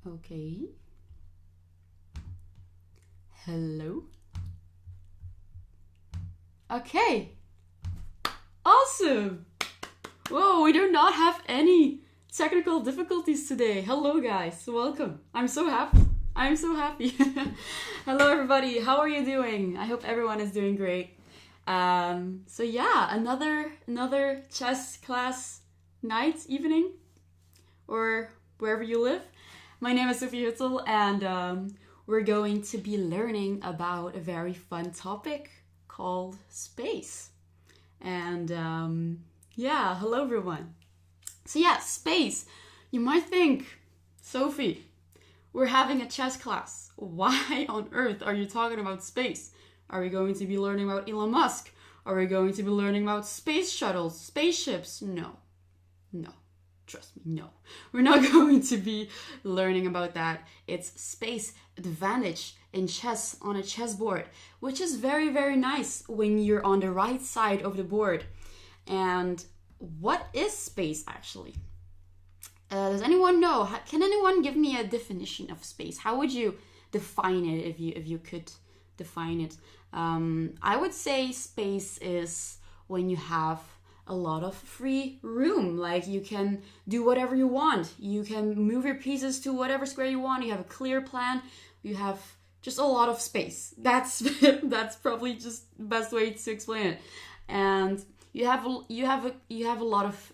Okay. Hello. Okay. Awesome. Whoa, we do not have any technical difficulties today. Hello, guys. Welcome. I'm so happy. Hello, everybody. How are you doing? I hope everyone is doing great. So yeah, another chess class night, evening, or wherever you live. My name is Sofie Huttl, and we're going to be learning about a very fun topic called space. And yeah, hello everyone. So yeah, space. You might think, Sophie, we're having a chess class. Why on earth are you talking about space? Are we going to be learning about Elon Musk? Are we going to be learning about space shuttles, spaceships? No. Trust me, no. We're not going to be learning about that. It's space advantage in chess on a chessboard, which is very, very nice when you're on the right side of the board. And what is space actually? Does anyone know? Can anyone give me a definition of space? How would you define it if you could define it? I would say space is when you have a lot of free room. Like you can do whatever you want. You can move your pieces to whatever square you want. You have a clear plan. You have just a lot of space. That's probably just the best way to explain it. And you have a lot of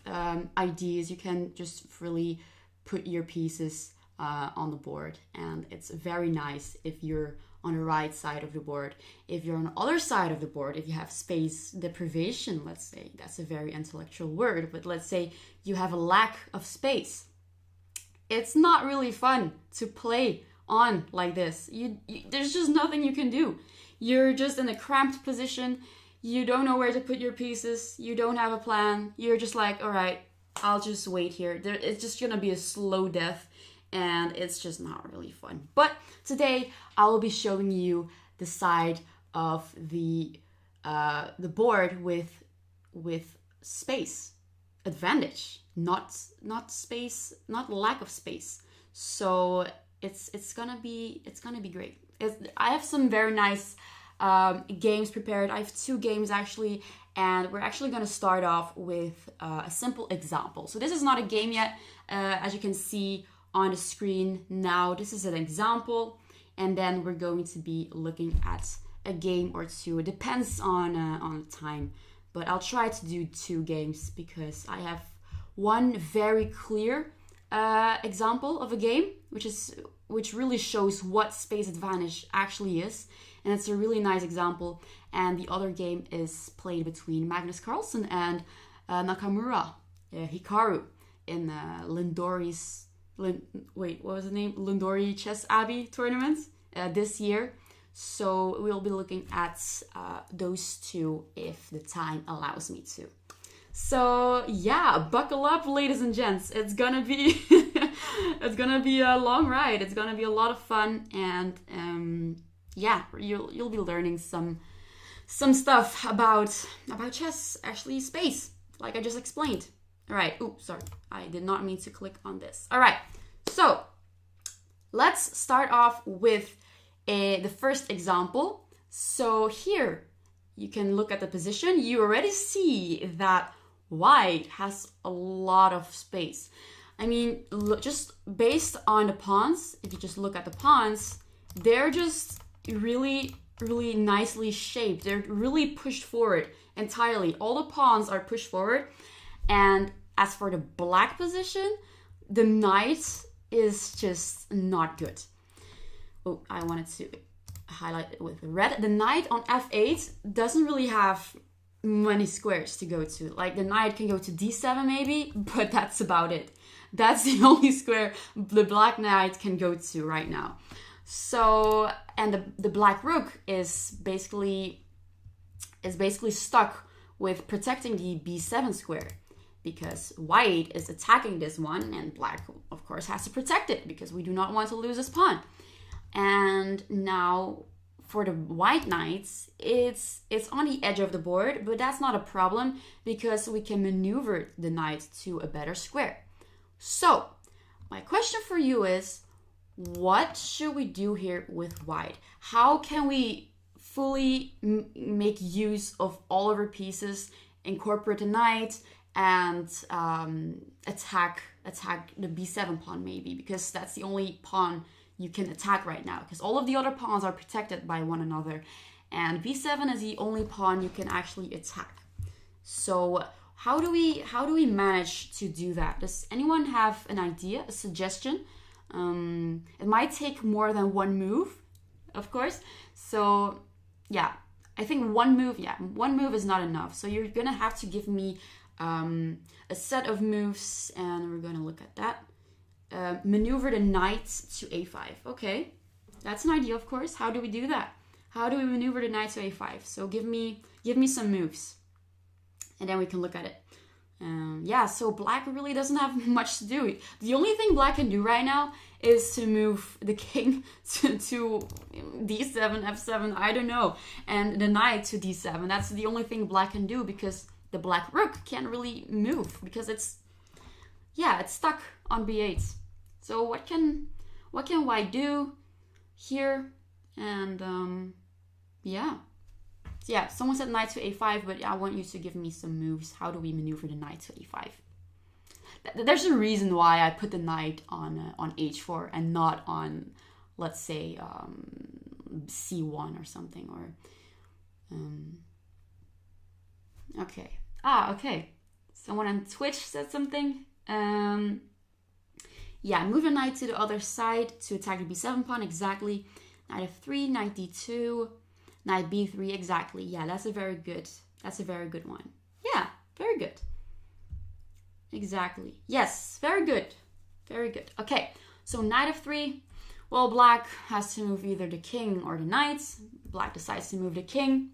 ideas. You can just freely put your pieces on the board, and it's very nice if you're on the right side of the board. If you're on the other side of the board, if you have space deprivation, let's say, that's a very intellectual word, but let's say you have a lack of space, it's not really fun to play on like this. There's just nothing you can do. You're just in a cramped position. You don't know where to put your pieces. You don't have a plan. You're just like, all right, I'll just wait here. It's just gonna be a slow death, and it's just not really fun. But today I will be showing you the side of the board with space advantage, not space, not lack of space. So it's gonna be great. I have some very nice games prepared. I have 2 games actually, and we're actually going to start off with a simple example. So this is not a game yet, as you can see on the screen now. This is an example, and then we're going to be looking at a game or 2. It depends on the time, but I'll try to do 2 games because I have one very clear example of a game which really shows what space advantage actually is. And it's a really nice example. And the other game is played between Magnus Carlsen and Nakamura Hikaru in Lindori's what was the name? Lindori Chess Abbey tournament this year. So we'll be looking at those 2 if the time allows me to. So yeah, buckle up, ladies and gents. It's gonna be it's gonna be a long ride. It's gonna be a lot of fun, and yeah, you'll be learning some stuff about chess, actually space, like I just explained. All right. Ooh, sorry, I did not mean to click on this. All right, so let's start off with the first example. So here you can look at the position. You already see that white has a lot of space. I mean, just based on the pawns, if you just look at the pawns, they're just really nicely shaped. They're really pushed forward entirely. All the pawns are pushed forward. And as for the black position, the knight is just not good. Oh, I wanted to highlight it with red. The knight on f8 doesn't really have many squares to go to. Like the knight can go to d7 maybe, but that's about it. That's the only square the black knight can go to right now. So, and the black rook is basically stuck with protecting the b7 square, because white is attacking this one, and black of course has to protect it because we do not want to lose this pawn. And now for the white knights, it's on the edge of the board, but that's not a problem because we can maneuver the knight to a better square. So my question for you is, what should we do here with white? How can we fully make use of all of our pieces, incorporate the knight, and attack the b7 pawn maybe, because that's the only pawn you can attack right now, because all of the other pawns are protected by one another, and b7 is the only pawn you can actually attack. So how do we manage to do that? Does anyone have an idea, a suggestion? It might take more than one move, of course. So yeah, I think one move is not enough. So you're gonna have to give me a set of moves, and we're gonna look at that. Maneuver the knight to a5. Okay, that's an idea, of course. How do we do that? How do we maneuver the knight to a5? So give me some moves, and then we can look at it. Yeah, so black really doesn't have much to do. The only thing black can do right now is to move the king to d7, f7, I don't know, and the knight to d7. That's the only thing black can do, because the black rook can't really move, because it's stuck on b8. So what can white do here? And yeah, someone said knight to a5, but I want you to give me some moves. How do we maneuver the knight to a5? There's a reason why I put the knight on h4 and not on, let's say, c1 or something. Or okay. Okay. Someone on Twitch said something. Yeah, move the knight to the other side to attack the b7 pawn. Exactly. Knight f3, knight d2. Knight b3, exactly. Yeah, that's a very good one. Yeah, very good. Exactly. Yes, very good. Very good. Okay, so knight f3. Well, black has to move either the king or the knight. Black decides to move the king.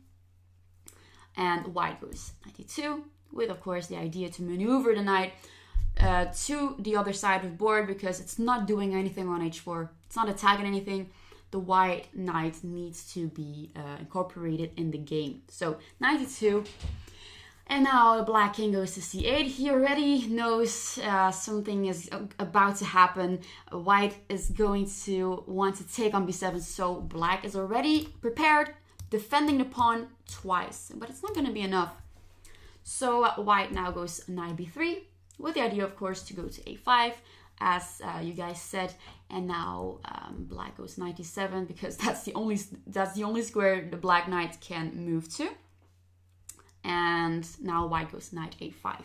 And white goes knight d2, with, of course, the idea to maneuver the knight to the other side of the board, because it's not doing anything on h4. It's not attacking anything. The white knight needs to be incorporated in the game. So knight d2, and now the black king goes to c8. He already knows something is about to happen. White is going to want to take on b7, so black is already prepared, defending the pawn twice, but it's not going to be enough. So white now goes knight b3, with the idea, of course, to go to a5, as you guys said, and now black goes knight d7, because that's the only square the black knight can move to. And now white goes knight a5,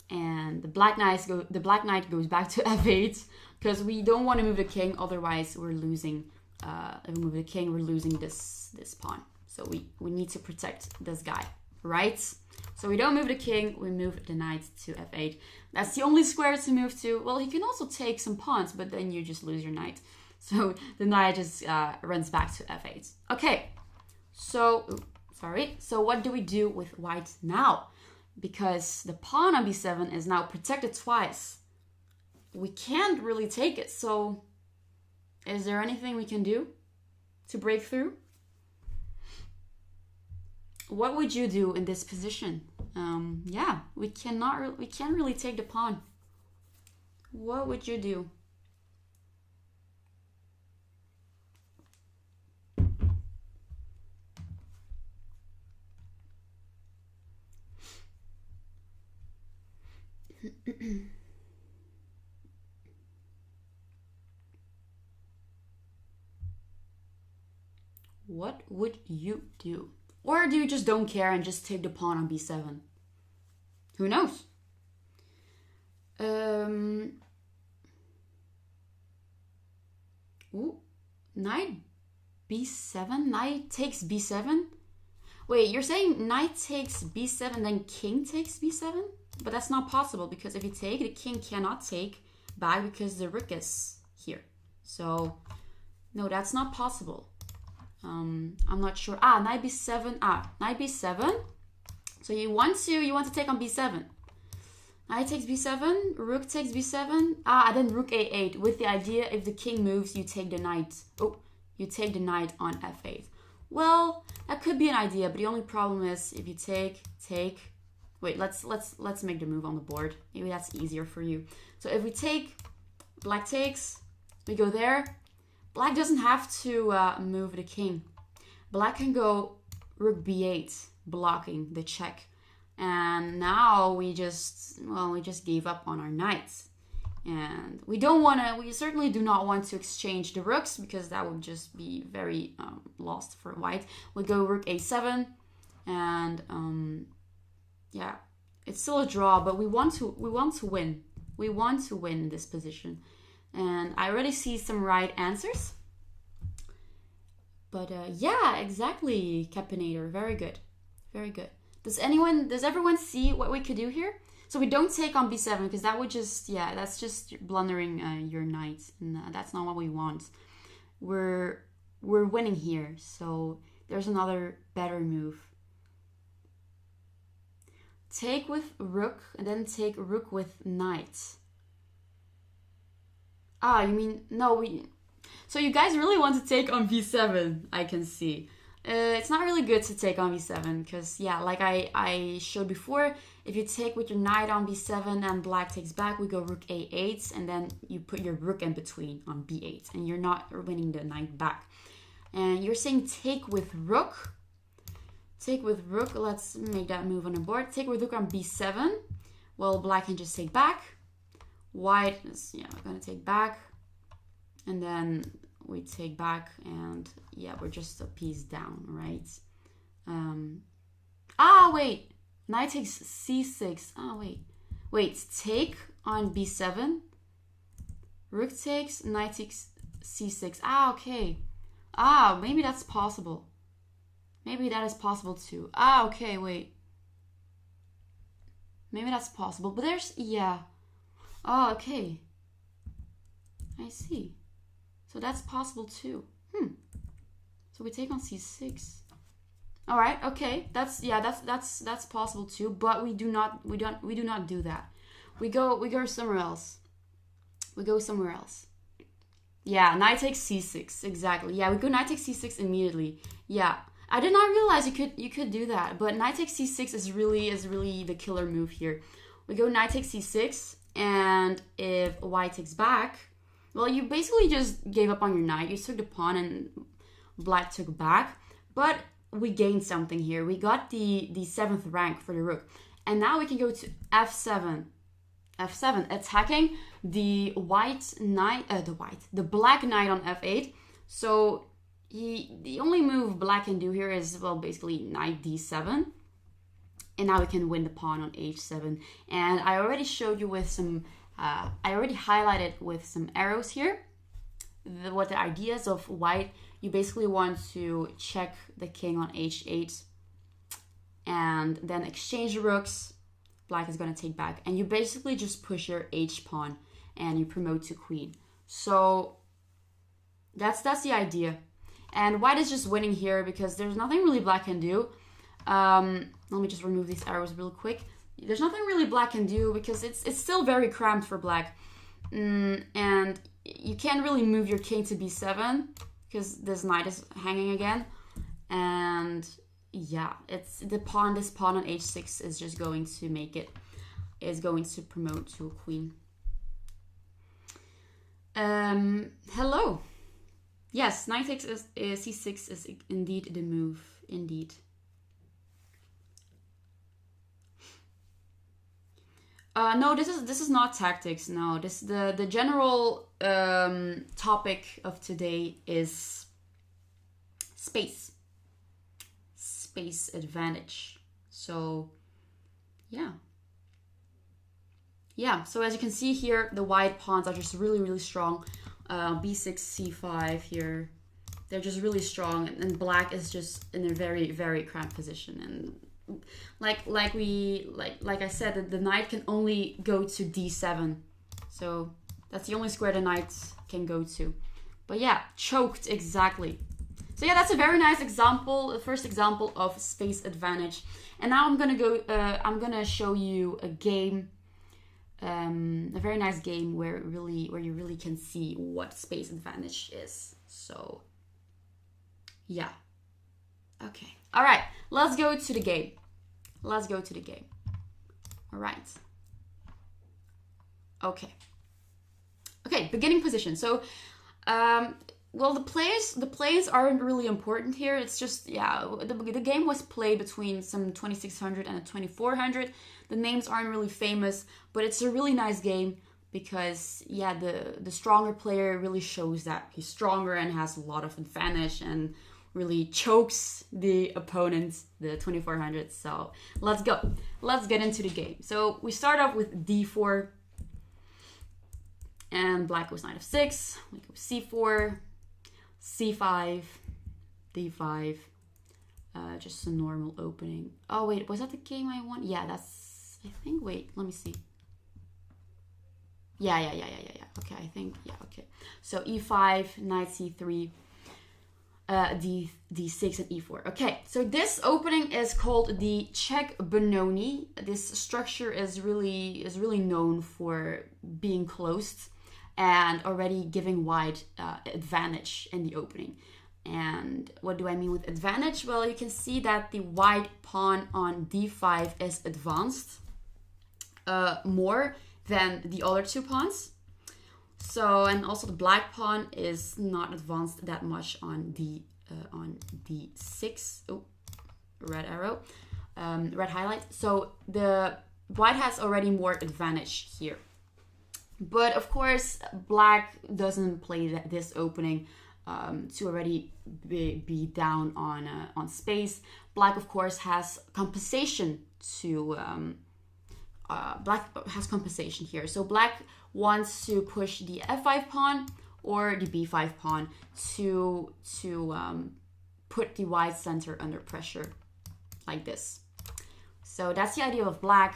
and the black knight goes back to f8, because we don't want to move the king, otherwise we're losing. If we move the king, we're losing this pawn. So we need to protect this guy, right? So we don't move the king, we move the knight to f8. That's the only square to move to. Well, he can also take some pawns, but then you just lose your knight. So the knight just runs back to f8. Okay, so what do we do with white now? Because the pawn on b7 is now protected twice. We can't really take it, so is there anything we can do to break through? What would you do in this position? Yeah, we can't really take the pawn. What would you do? What would you do? Or do you just don't care and just take the pawn on b7? Who knows? Ooh, knight b7? Knight takes b7? Wait, you're saying knight takes b7, then king takes b7? But that's not possible, because if you take, the king cannot take back because the rook is here. So, no, that's not possible. I'm not sure. Knight b7. Knight b7. So you want to take on b7. Knight takes b7. Rook takes b7. And then rook a8, with the idea if the king moves, you take the knight. Oh, you take the knight on f8. Well, that could be an idea, but the only problem is if you take. Wait, let's make the move on the board. Maybe that's easier for you. So if we take, black takes, We go there. Black doesn't have to move the king. Black can go rook b8, blocking the check. And now we just gave up on our knights. And we certainly do not want to exchange the rooks because that would just be very lost for white. We go rook a7 and yeah, it's still a draw, but we want to win. We want to win this position. And I already see some right answers. But yeah, exactly, Capinator. Very good. Very good. Does everyone see what we could do here? So we don't take on b7 because that would just, that's just blundering your knight. And that's not what we want. We're winning here. So there's another better move. Take with rook and then take rook with knight. Ah, you mean, no, so you guys really want to take on b7, I can see. It's not really good to take on b7 because, yeah, like I showed before, if you take with your knight on b7 and black takes back, we go rook a8 and then you put your rook in between on b8 and you're not winning the knight back. And you're saying take with rook. Take with rook, let's make that move on the board. Take with rook on b7. Well, black can just take back. White is, we're gonna take back. And then we take back and we're just a piece down, right? Wait, knight takes c6. Wait, take on b7. Rook takes, knight takes c6. Okay. Maybe that's possible. Maybe that is possible too. Okay, wait. Maybe that's possible, but there's, Oh, okay. I see. So that's possible too. So we take on c6. All right. Okay. That's possible too. But we do not do that. We go somewhere else. We go somewhere else. Yeah. Knight takes c6. Exactly. Yeah. We go knight takes c6 immediately. Yeah. I did not realize you could do that. But knight takes c6 is really the killer move here. We go knight takes c6, and if white takes back. Well, you basically just gave up on your knight. You took the pawn and black took back. But we gained something here. We got the 7th rank for the rook. And now we can go to f7. f7, attacking the white knight, the black knight on f8. So the only move black can do here is, well, basically knight d7. And now we can win the pawn on h7. And I already showed you with some... I already highlighted with some arrows here what the ideas of white. You basically want to check the king on h8 and then exchange the rooks. Black is going to take back. And you basically just push your h-pawn and you promote to queen. So that's the idea. And white is just winning here because there's nothing really black can do. Let me just remove these arrows real quick. There's nothing really black can do because it's still very cramped for black. And you can't really move your king to b7 because this knight is hanging again. And yeah, this pawn on h6 is just going to going to promote to a queen. Hello. Yes, knight takes c6 is indeed the move. Indeed. No, this is not tactics. No, the general topic of today is space advantage. So yeah. So as you can see here, the white pawns are just really strong. b6, c5 here, they're just really strong, and black is just in a very cramped position. And like I said, the knight can only go to d7, so that's the only square the knight can go to. But yeah, choked exactly. So yeah, that's a very nice example, the first example of space advantage. And now I'm gonna show you a game, a very nice game where you really can see what space advantage is. So yeah, okay, all right, let's go to the game. All right. Okay, beginning position. So Well, the plays aren't really important here. It's just, yeah, the game was played between some 2600 and a 2400. The names aren't really famous, but it's a really nice game because, yeah, the stronger player really shows that he's stronger and has a lot of advantage and really chokes the opponent, the 2400. So let's go. Let's get into the game. So we start off with d4, and black goes knight f6. We go c4, c5, d5. Just a normal opening. Oh wait, was that the game I won? Yeah, that's, I think, wait, let me see. Yeah. Okay, I think, yeah, okay. So e5, knight c3, d6 and e4. Okay, so this opening is called the Czech Bononi. This structure is really known for being closed and already giving white advantage in the opening. And what do I mean with advantage? Well, you can see that the white pawn on d5 is advanced more than the other two pawns. So, and also the black pawn is not advanced that much on d6. Oh, red arrow, red highlight. So the white has already more advantage here. But of course, black doesn't play this opening to already be down on space. Black, of course, has compensation to black has compensation here. So black wants to push the f5 pawn or the b5 pawn to put the white center under pressure like this. So that's the idea of black.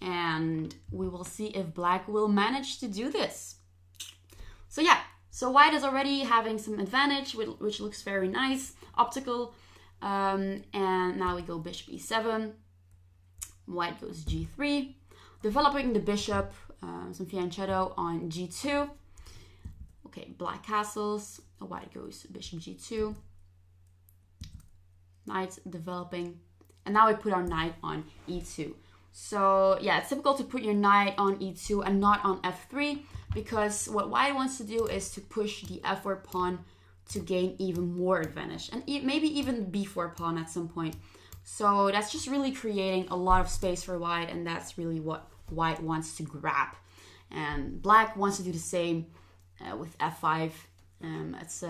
And we will see if black will manage to do this. So yeah, so white is already having some advantage, which looks very nice, optical. And now we go bishop e7. White goes g3, developing the bishop, some fianchetto on g2. Okay, black castles. White goes bishop g2. Knight developing. And now we put our knight on e2. So yeah, it's typical to put your knight on e2 and not on f3 because what white wants to do is to push the f4 pawn to gain even more advantage and maybe even b4 pawn at some point. So that's just really creating a lot of space for white, and that's really what white wants to grab. And black wants to do the same with f5. It's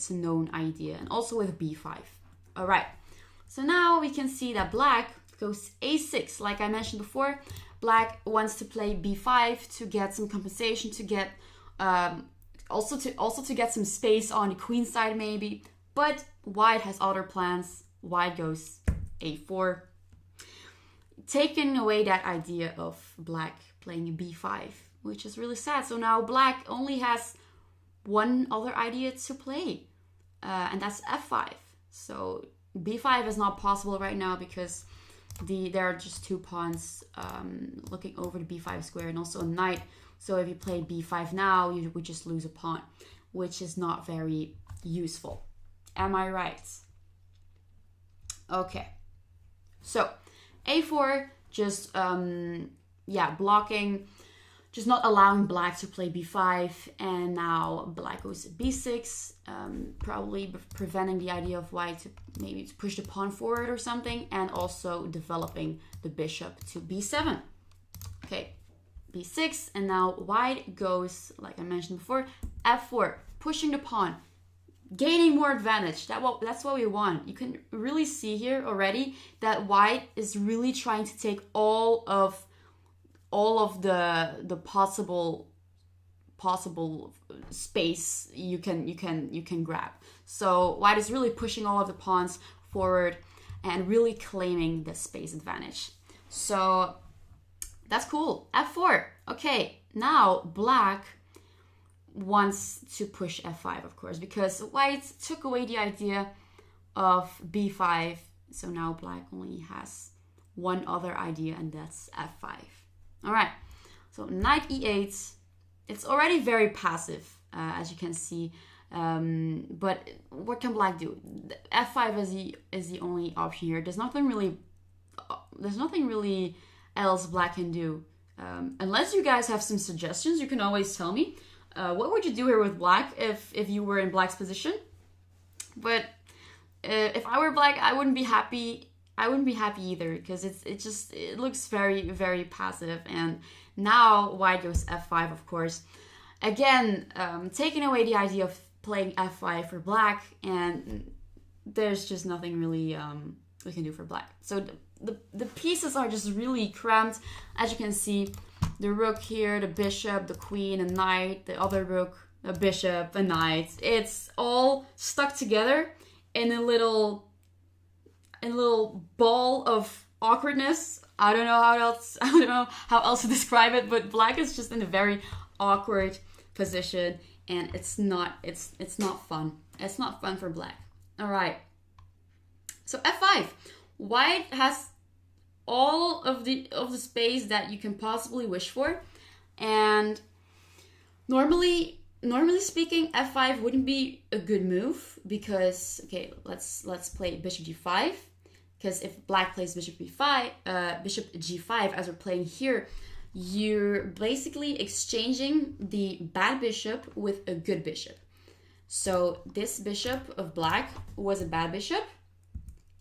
a known idea, and also with b5. All right, so now we can see that black goes a6. Like I mentioned before, black wants to play b5 to get some compensation, to get also to get some space on the queen side maybe. But white has other plans. White goes a4, taking away that idea of black playing b5, which is really sad. So now black only has one other idea to play, and that's f5. So b5 is not possible right now because there are just two pawns looking over the b5 square and also a knight. So if you play b5 now, you would just lose a pawn, which is not very useful. Am I right? Okay. So a4, just blocking, just not allowing black to play b5, and now black goes b6, probably preventing the idea of white to maybe to push the pawn forward or something, and also developing the bishop to b7. Okay, b6, and now white goes, like I mentioned before, f4, pushing the pawn, gaining more advantage. That's what we want. You can really see here already that white is really trying to take all of the possible space you can grab. So white is really pushing all of the pawns forward and really claiming the space advantage. So that's cool. f4. Okay, now black wants to push f5, of course, because white took away the idea of b5. So now black only has one other idea, and that's f5. All right, so knight e8. It's already very passive, as you can see. But what can black do? F5 is the only option here. There's nothing really else black can do. Unless you guys have some suggestions, you can always tell me. what would you do here with black if you were in black's position? But if I were black, I wouldn't be happy. I wouldn't be happy either, because it looks very, very passive. And now white goes f5, of course. Again, taking away the idea of playing f5 for black, and there's just nothing really we can do for black. So the pieces are just really cramped. As you can see, the rook here, the bishop, the queen, a knight, the other rook, a bishop, a knight. It's all stuck together in a little ball of awkwardness. I don't know how else to describe it, but black is just in a very awkward position, and it's not fun. It's not fun for black. All right. So f5. White has all of the space that you can possibly wish for, and normally speaking, f5 wouldn't be a good move, because okay, let's play bishop g5, because if black plays bishop g5 as we're playing here, you're basically exchanging the bad bishop with a good bishop. So this bishop of black was a bad bishop,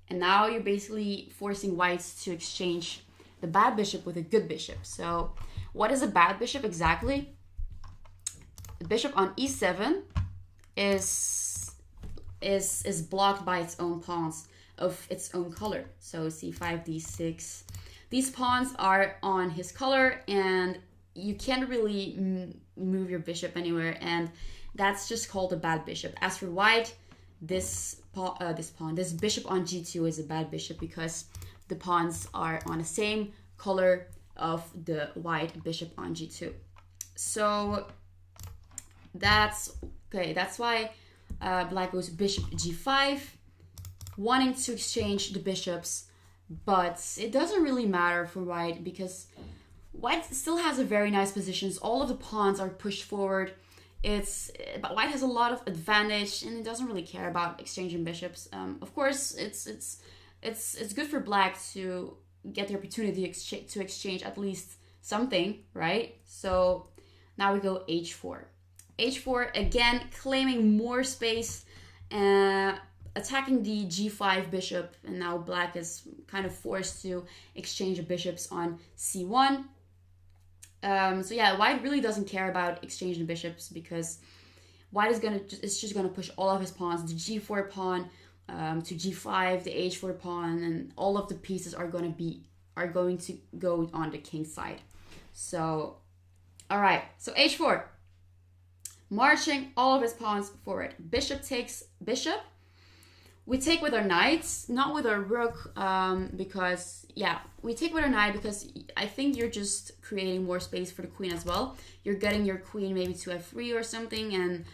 and now you're basically forcing whites to exchange the bad bishop with a good bishop. So what is a bad bishop exactly? The bishop on e7 is blocked by its own pawns of its own color. So c5, d6. These pawns are on his color, and you can't really move your bishop anywhere, and that's just called a bad bishop. As for white, this bishop on g2 is a bad bishop, because the pawns are on the same color of the white bishop on g2. So that's why black goes bishop g5, wanting to exchange the bishops, but it doesn't really matter for white, because white still has a very nice positions. All of the pawns are pushed forward. But white has a lot of advantage, and it doesn't really care about exchanging bishops. Of course, it's good for black to get the opportunity to exchange at least something, right? So now we go h4. h4, again, claiming more space, attacking the g5 bishop, and now black is kind of forced to exchange the bishops on c1. So yeah, white really doesn't care about exchanging the bishops, because white is just gonna push all of his pawns, the g4 pawn to g5, the h4 pawn, and all of the pieces are going to go on the king side. So, all right, so h4, marching all of his pawns forward. Bishop takes bishop. We take with our knights, not with our rook, because, yeah, we take with our knight because I think you're just creating more space for the queen as well. You're getting your queen maybe to f3 or something, and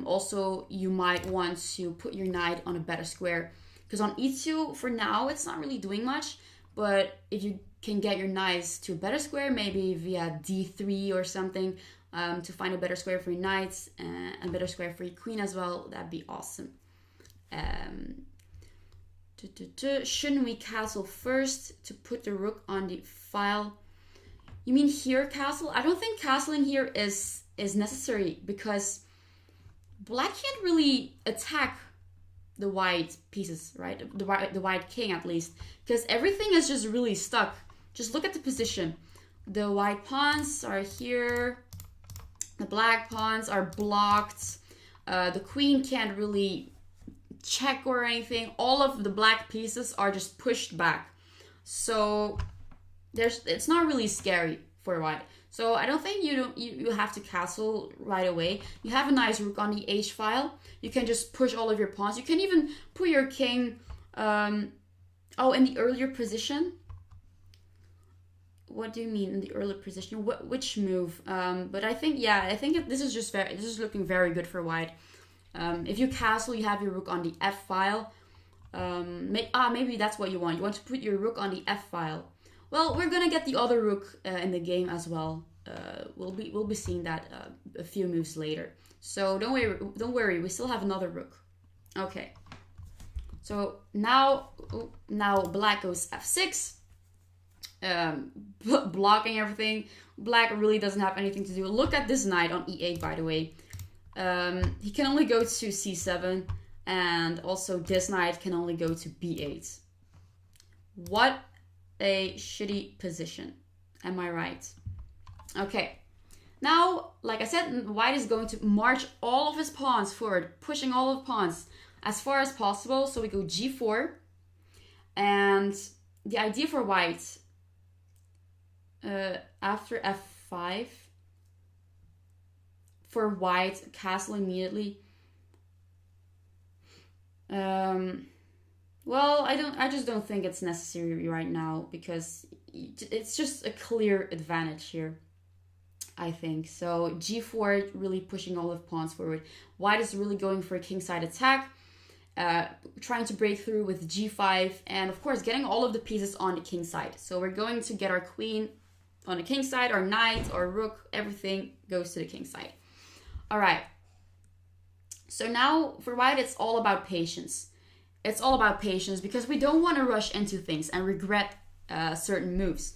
also you might want to put your knight on a better square. Because on e2, for now, it's not really doing much, but if you can get your knights to a better square, maybe via d3 or something, to find a better square for your knights and a better square for your queen as well, that'd be awesome. Shouldn't we castle first to put the rook on the file? You mean here castle? I don't think castling here is necessary, because black can't really attack the white pieces, right? The white king, at least, because everything is just really stuck. Just look at the position. The white pawns are here. The black pawns are blocked. The queen can't really check or anything. All of the black pieces are just pushed back. So it's not really scary for white. So I don't think you have to castle right away. You have a nice rook on the h file. You can just push all of your pawns. You can even put your king in the earlier position. What do you mean in the earlier position? Which move? But I think this is looking very good for white. If you castle, you have your rook on the f file. Maybe that's what you want. You want to put your rook on the f file. Well, we're gonna get the other rook in the game as well. We'll be seeing that a few moves later. So don't worry. We still have another rook. Okay. So now black goes f6. blocking everything. Black really doesn't have anything to do. Look at this knight on e8, by the way. He can only go to c7, and also this knight can only go to b8. What a shitty position. Am I right? Okay. Now, like I said, white is going to march all of his pawns forward, pushing all of the pawns as far as possible. So we go g4. And the idea for white, after f5, for white, castle immediately. Well, I just don't think it's necessary right now, because it's just a clear advantage here, I think. So g4 really pushing all of pawns forward. White is really going for a kingside attack, trying to break through with g5, and of course getting all of the pieces on the king side. So we're going to get our queen on the king side, our knight, our rook, everything goes to the king side. All right. So now for white, it's all about patience. It's all about patience, because we don't want to rush into things and regret certain moves.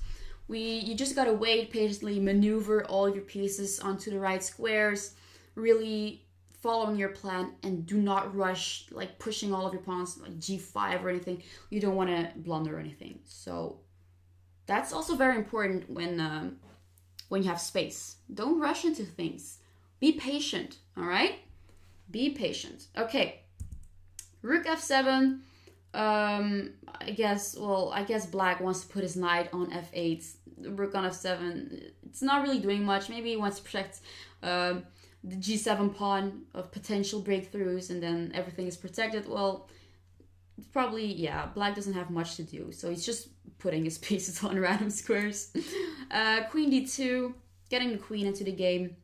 You just gotta wait patiently, maneuver all of your pieces onto the right squares, really following your plan, and do not rush, like pushing all of your pawns like g5 or anything. You don't want to blunder or anything. So that's also very important when you have space. Don't rush into things. Be patient, all right? Be patient. Okay. Rook f7. I guess black wants to put his knight on f8. Rook on f7. It's not really doing much. Maybe he wants to protect the g7 pawn of potential breakthroughs, and then everything is protected. Well, probably, yeah, black doesn't have much to do. So he's just putting his pieces on random squares. Queen d2, getting the queen into the game.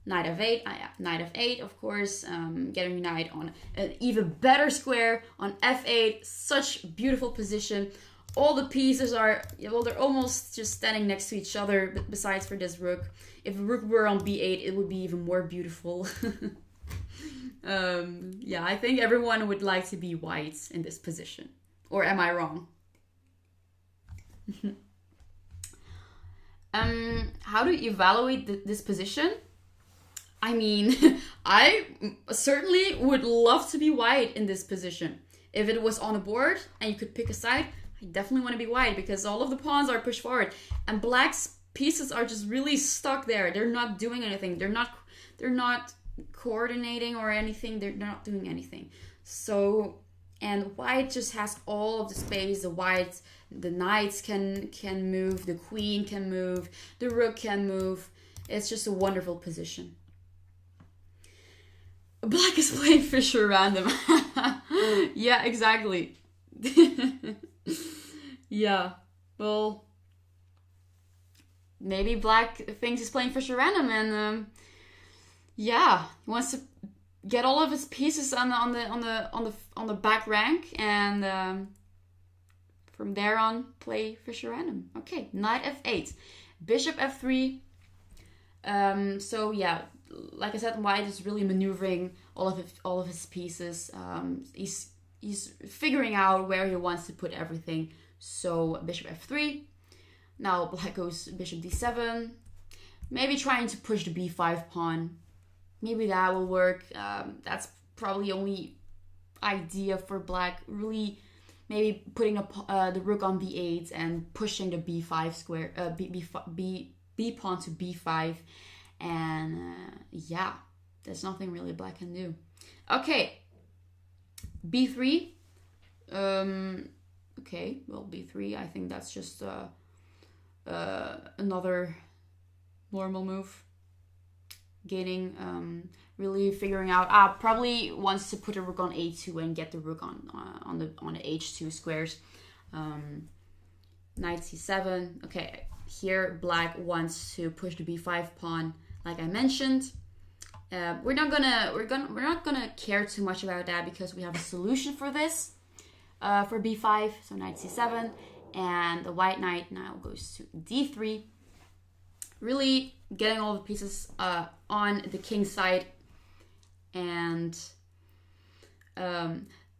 Knight f8, knight f8, of course, getting your knight on an even better square on f8. Such beautiful position. All the pieces are, well, they're almost just standing next to each other, but besides for this rook. If rook were on b8, it would be even more beautiful. Yeah, I think everyone would like to be white in this position. Or am I wrong? How do you evaluate this position? I mean, I certainly would love to be white in this position. If it was on a board and you could pick a side, I definitely want to be white, because all of the pawns are pushed forward and black's pieces are just really stuck there. They're not doing anything. They're not coordinating or anything. They're not doing anything. So, and white just has all of the space. The knights can move, the queen can move, the rook can move. It's just a wonderful position. Black is playing Fisher random. Yeah, exactly. Yeah, well, maybe black thinks he's playing Fisher random, and yeah, he wants to get all of his pieces on the back rank, and from there on play Fisher random. Okay, knight f8, bishop f3. So yeah, like I said, white is really maneuvering all of his pieces. He's figuring out where he wants to put everything. So bishop f3. Now black goes bishop d7. Maybe trying to push the b5 pawn. Maybe that will work. That's probably the only idea for black. Really, maybe putting the rook on b8 and pushing the b5 square, b pawn to b5. And yeah, there's nothing really black can do. Okay, b3. Okay, well, b3, I think that's just another normal move. Gaining, really figuring out. Probably wants to put a rook on a2 and get the rook on the h2 squares. Knight c7. Okay, here black wants to push the b5 pawn, like I mentioned. We're not gonna care too much about that, because we have a solution for this. For b5, so knight c7, and the white knight now goes to d3. Really getting all the pieces on the king side, and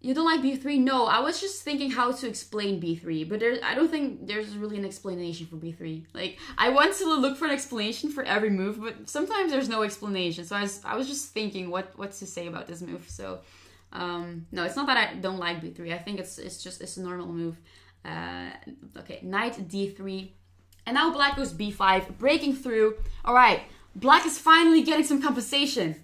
You don't like b3? No, I was just thinking how to explain b3, but I don't think there's really an explanation for b3. Like, I want to look for an explanation for every move, but sometimes there's no explanation. So I was just thinking what to say about this move. So, no, it's not that I don't like b3. I think it's a normal move. Okay, knight d3. And now black goes b5, breaking through. All right, black is finally getting some compensation.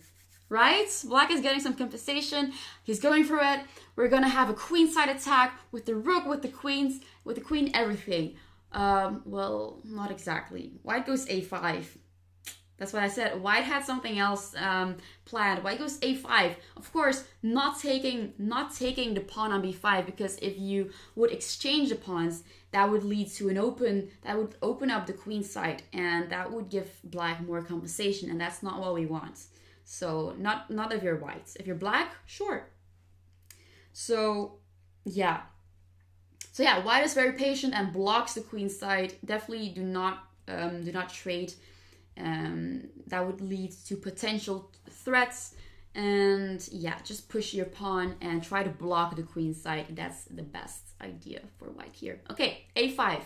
Right? Black is getting some compensation. He's going for it. We're gonna have a queenside attack with the rook, with the queens, with the queen, everything. Well, not exactly. White goes a5. That's what I said. White had something else planned. White goes a5. Of course, not taking the pawn on b5, because if you would exchange the pawns, that would lead to that would open up the queen side, and that would give black more compensation, and that's not what we want. So not if you're white. If you're black, sure. So yeah. So yeah, white is very patient and blocks the queen side. Definitely do not trade. That would lead to potential threats. And yeah, just push your pawn and try to block the queen side. That's the best idea for white here. Okay, a5.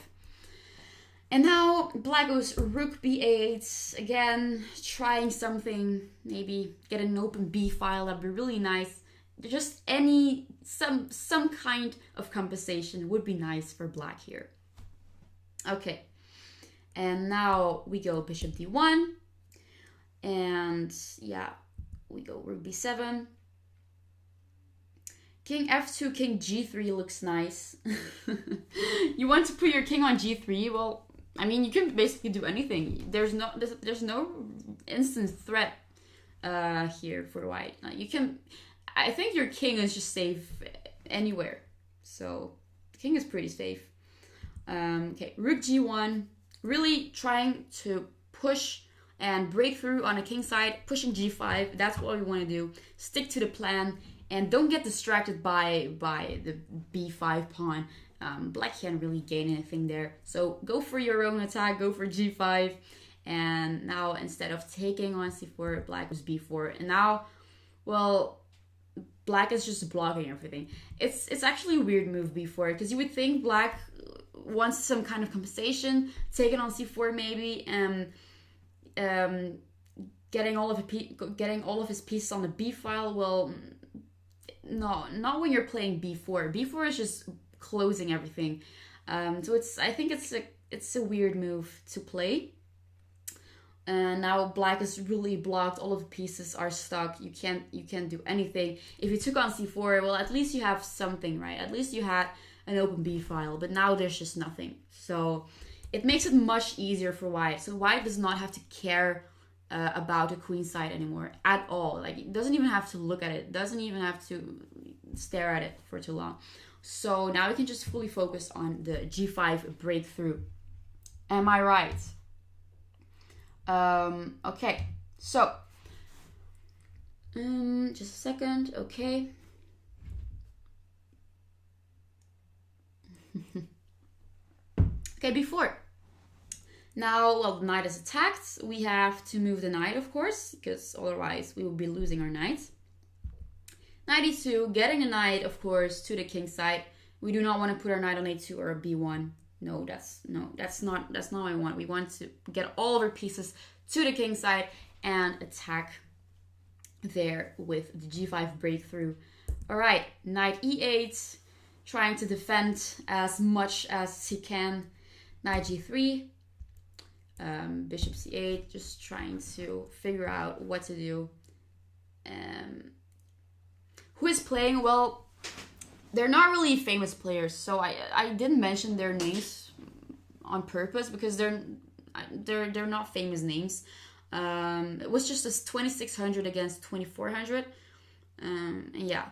And now black goes rook b8, again, trying something, maybe get an open b file, that'd be really nice. Just some kind of compensation would be nice for black here. Okay, and now we go bishop d1, and yeah, we go rook b7. King f2, king g3 looks nice. You want to put your king on g3? Well, I mean, you can basically do anything. There's no instant threat here for white. You can, I think your king is just safe anywhere. So the king is pretty safe. Okay, rook g1, really trying to push and break through on a king side, pushing g5. That's what we want to do. Stick to the plan and don't get distracted by the b5 pawn. Black can't really gain anything there. So go for your own attack, go for g5. And now instead of taking on c4, black was b4. And now, well, black is just blocking everything. It's actually a weird move b4, because you would think black wants some kind of compensation, taking on c4 maybe, and getting all of his pieces on the b file. Well, no, not when you're playing b4. b4 is just closing everything. So I think it's a weird move to play. And now black is really blocked. All of the pieces are stuck. You can't do anything. If you took on c4, well, at least you have something, right? At least you had an open b file. But now there's just nothing. So it makes it much easier for white. So white does not have to care about the queen side anymore at all. Like, it doesn't even have to look at it. Doesn't even have to stare at it for too long. So now we can just fully focus on the g5 breakthrough. Am I right? Okay, so just a second. Okay. Okay, before. Now, well, the knight is attacked. We have to move the knight, of course, because otherwise we will be losing our knight. Knight e2, getting a knight, of course, to the king side. We do not want to put our knight on a2 or a b1. No, that's not what I want. We want to get all of our pieces to the king side and attack there with the g5 breakthrough. All right, knight e8, trying to defend as much as he can. Knight g3, bishop c8, just trying to figure out what to do. Who is playing? Well, they're not really famous players, so I didn't mention their names on purpose because they're not famous names. It was just a 2600 against 2400. Yeah,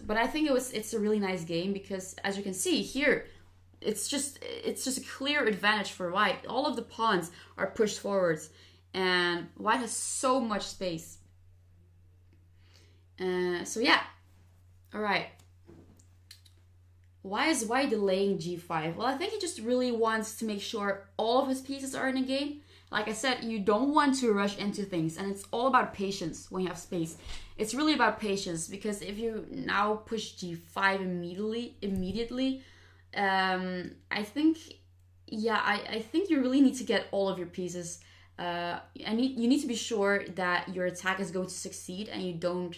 but I think it's a really nice game because, as you can see here, it's just a clear advantage for white. All of the pawns are pushed forwards, and white has so much space. So yeah, all right. Why is white delaying g5? Well, I think he just really wants to make sure all of his pieces are in the game. like I said, you don't want to rush into things, and it's all about patience when you have space. It's really about patience, because if you now push g5 immediately, I think, yeah, I think you really need to get all of your pieces. You need to be sure that your attack is going to succeed and you don't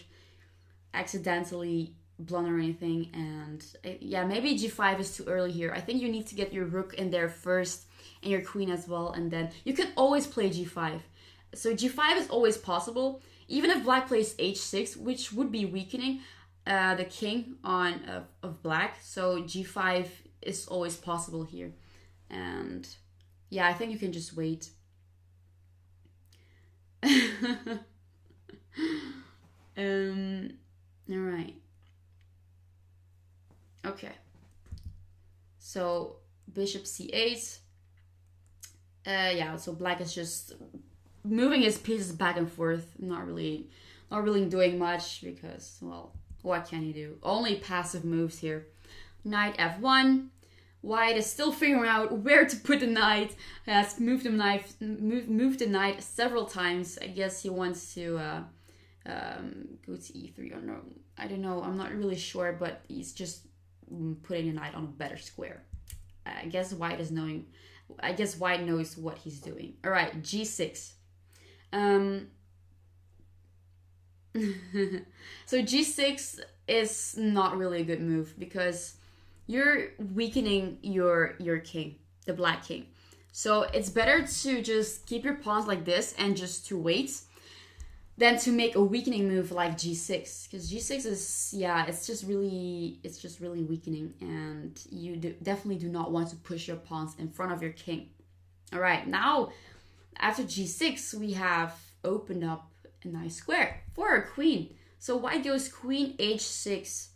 accidentally blunder anything. And yeah, maybe g5 is too early here. I think you need to get your rook in there first and your queen as well, and then you can always play g5. So g5 is always possible, even if black plays h6, which would be weakening the king of black. So g5 is always possible here. And yeah, I think you can just wait. All right. Okay. So bishop c8. Yeah, so black is just moving his pieces back and forth, not really doing much, because, well, what can you do? Only passive moves here. Knight f1. White is still figuring out where to put the knight. Has moved the knight several times. I guess he wants to go to e3 or no. I don't know. I'm not really sure, but he's just putting the knight on a better square. I guess White knows what he's doing. All right, g6. So g6 is not really a good move, because you're weakening your king, the black king. So it's better to just keep your pawns like this and just to wait than to make a weakening move like g6, because g6 is, yeah, it's just really weakening, and you definitely do not want to push your pawns in front of your king. All right, now after g6 we have opened up a nice square for our queen. So white goes queen h6.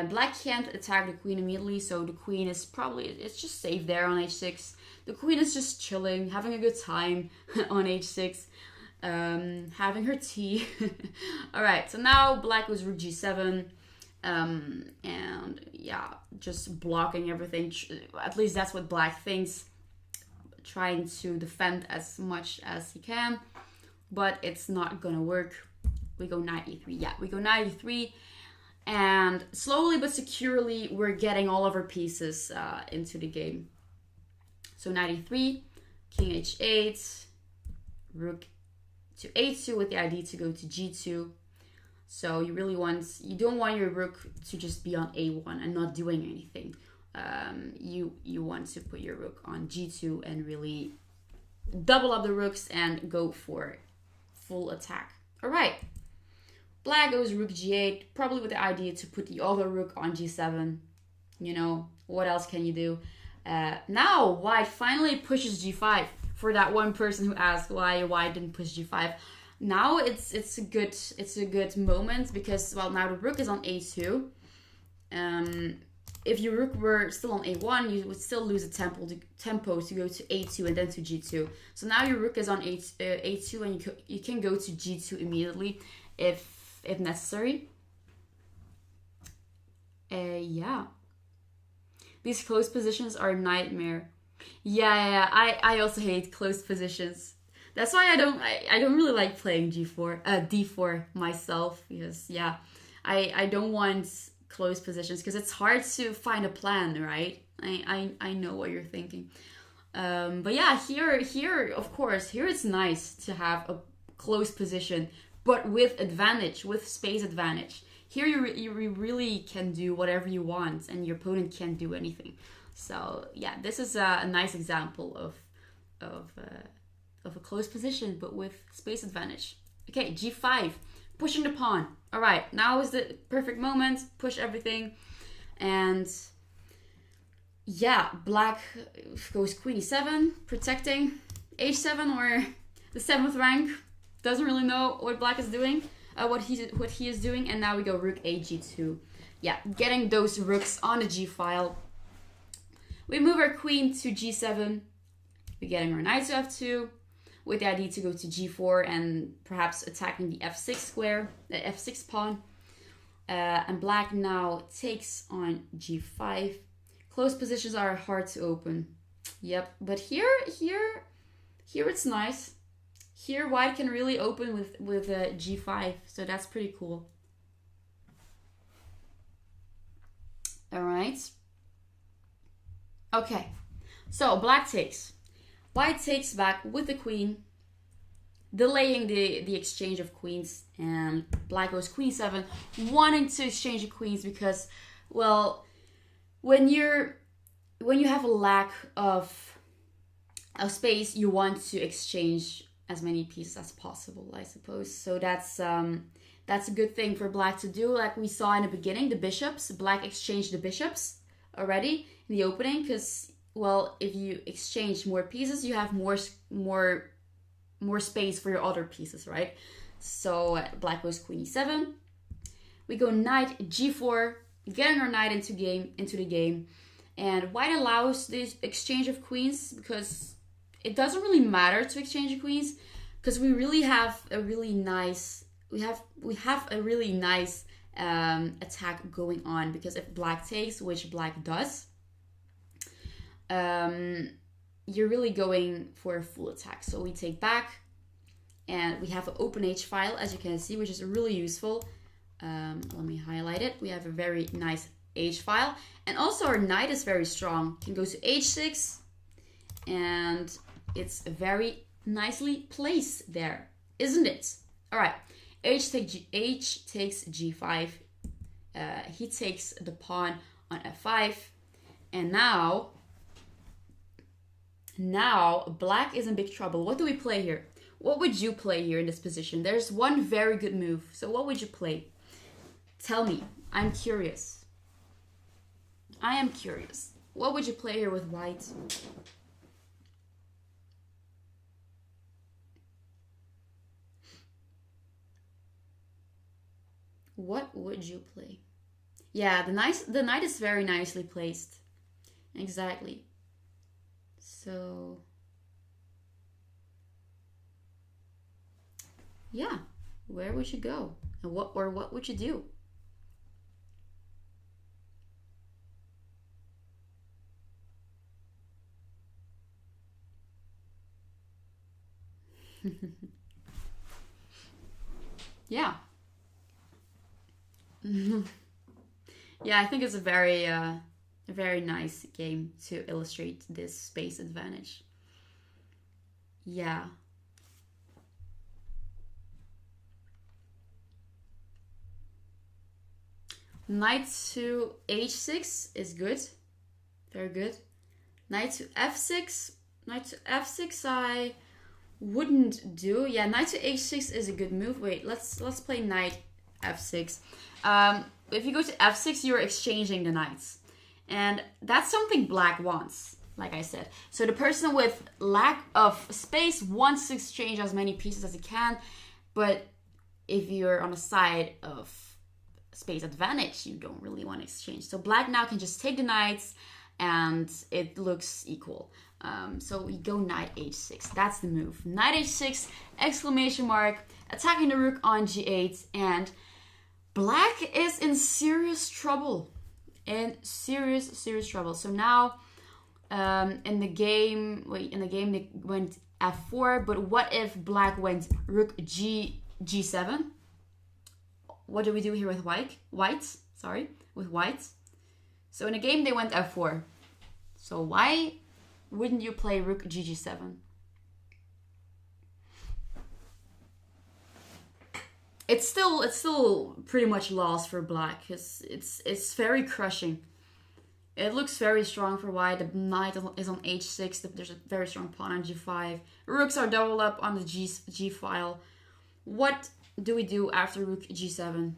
Black can't attack the queen immediately, so the queen is it's just safe there on h6. The queen is just chilling, having a good time on h6, having her tea. All right, so now black goes rook g7, and yeah, just blocking everything. At least that's what black thinks, trying to defend as much as he can, but it's not gonna work. We go knight e3. Yeah, we go knight e3. And slowly but securely, we're getting all of our pieces into the game. So knight e3, king h8, rook to a2 with the idea to go to g2. So you don't want your rook to just be on a1 and not doing anything. You want to put your rook on g2 and really double up the rooks and go for full attack. All right. Black goes rook g8, probably with the idea to put the other rook on g7. You know, what else can you do? Now, white finally pushes g5. For that one person who asked why white didn't push g5. Now it's a good moment, because, well, now the rook is on a2. If your rook were still on a1, you would still lose a tempo to go to a2 and then to g2. So now your rook is on a2, and you can go to g2 immediately if necessary. Yeah. These close positions are a nightmare. Yeah, I also hate close positions. That's why I don't really like playing d4 myself, because yeah, I don't want close positions, because it's hard to find a plan, right? I know what you're thinking. But yeah, here of course, here it's nice to have a close position, but with advantage, with space advantage. Here you really can do whatever you want, and your opponent can't do anything. So yeah, this is a nice example of a close position, but with space advantage. Okay, g5, pushing the pawn. All right, now is the perfect moment. Push everything, and yeah, black goes queen e7, protecting h7 or the 7th rank. Doesn't really know what black is doing, what he is doing, and now we go rook a g2. Yeah, getting those rooks on the g file. We move our queen to g7. We're getting our knight to f2 with the idea to go to g4 and perhaps attacking the f6 square, the f6 pawn. And black now takes on g5. Close positions are hard to open. Yep, but here Here it's nice. Here white can really open with g5, so that's pretty cool. All right. Okay, so black takes. White takes back with the queen, delaying the exchange of queens, and black goes queen 7, wanting to exchange the queens because, well, when you have a lack of space, you want to exchange as many pieces as possible, I suppose. So that's a good thing for black to do. Like we saw in the beginning, the bishops, black exchanged the bishops already in the opening because, well, if you exchange more pieces, you have more space for your other pieces, right? So black goes queen e7. We go knight g4, getting our knight into the game, and white allows this exchange of queens because it doesn't really matter to exchange the queens because we really have a really nice attack going on, because if black takes, which black does, you're really going for a full attack. So we take back, and we have an open H file, as you can see, which is really useful. Let me highlight it. We have a very nice H file, and also our knight is very strong. Can go to H6, and it's very nicely placed there, isn't it? All right, H takes G5. He takes the pawn on F5, and now black is in big trouble. What do we play here? What would you play here in this position? There's one very good move. So what would you play? Tell me. I'm curious. I am curious. What would you play here with white? What would you play? Yeah, the knight is very nicely placed. Exactly. So yeah, where would you go? And what would you do? Yeah. Yeah, I think it's a very nice game to illustrate this space advantage. Yeah. Knight to h6 is good. Very good. Knight to f6. Knight to f6 I wouldn't do. Yeah, knight to h6 is a good move. Wait, let's play knight f6. If you go to f6, you're exchanging the knights. And that's something black wants, like I said. So the person with lack of space wants to exchange as many pieces as he can. But if you're on the side of space advantage, you don't really want to exchange. So black now can just take the knights and it looks equal. So we go knight h6. That's the move. Knight h6, exclamation mark, attacking the rook on g8, and black is in serious trouble. In serious trouble. So now in the game they went f4, but what if black went rook g7? What do we do here with white? With white. So in the game they went f4. So why wouldn't you play rook g7? It's still pretty much lost for black because it's very crushing. It looks very strong for white. The knight is on h6. There's a very strong pawn on g5. Rooks are doubled up on the g file. What do we do after rook g7?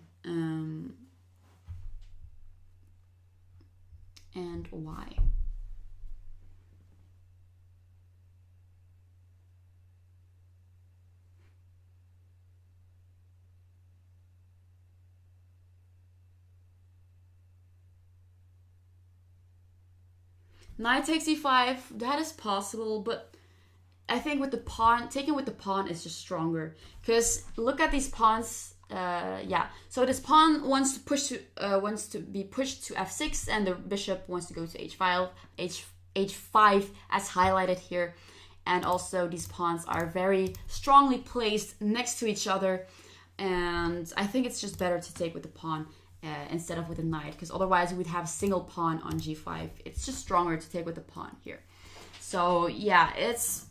And why? Knight takes e5, that is possible, but I think with the pawn, taking with the pawn is just stronger. Because look at these pawns. Yeah. So this pawn wants to be pushed to f6, and the bishop wants to go to h5 as highlighted here. and also these pawns are very strongly placed next to each other, and I think it's just better to take with the pawn instead of with the knight, because otherwise we would have a single pawn on g5. It's just stronger to take with the pawn here. So yeah, it's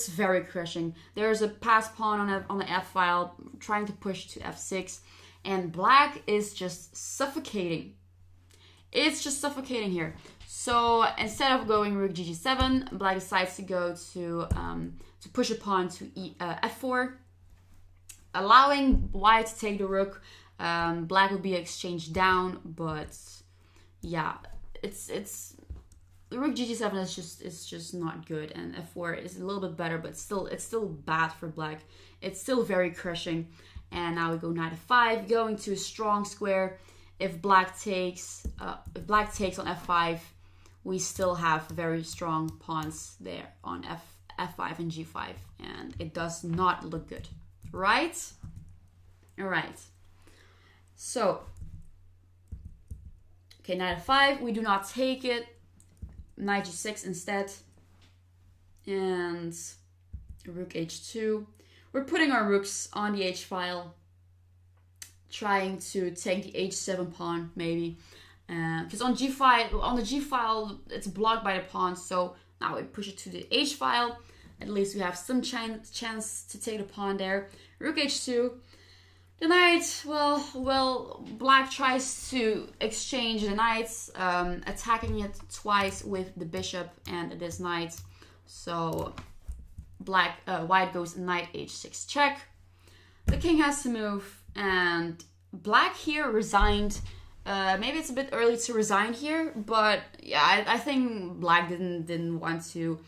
very crushing. There's a passed pawn on the f file trying to push to f6, and black is just suffocating. It's just suffocating here. So instead of going rook gg7, black decides to go to push a pawn to f4, allowing white to take the rook. Black would be exchanged down, but yeah, it's the rook gg7 is just not good, and f4 is a little bit better, but it's still bad for black. It's still very crushing. And now we go knight f5, going to a strong square. If black takes on f5, we still have very strong pawns there on f5 and g5, and it does not look good, right? All right. So, okay, knight f5, we do not take it. Knight g6 instead, and rook h2. We're putting our rooks on the h file, trying to take the h7 pawn maybe, because on the g file it's blocked by the pawn. So now we push it to the h file. At least we have some chance to take the pawn there. Rook h2. The knight, well, black tries to exchange the knights, attacking it twice with the bishop and this knight. So white goes knight h6 check. The king has to move, and black here resigned. Maybe it's a bit early to resign here, but yeah, I think black didn't want to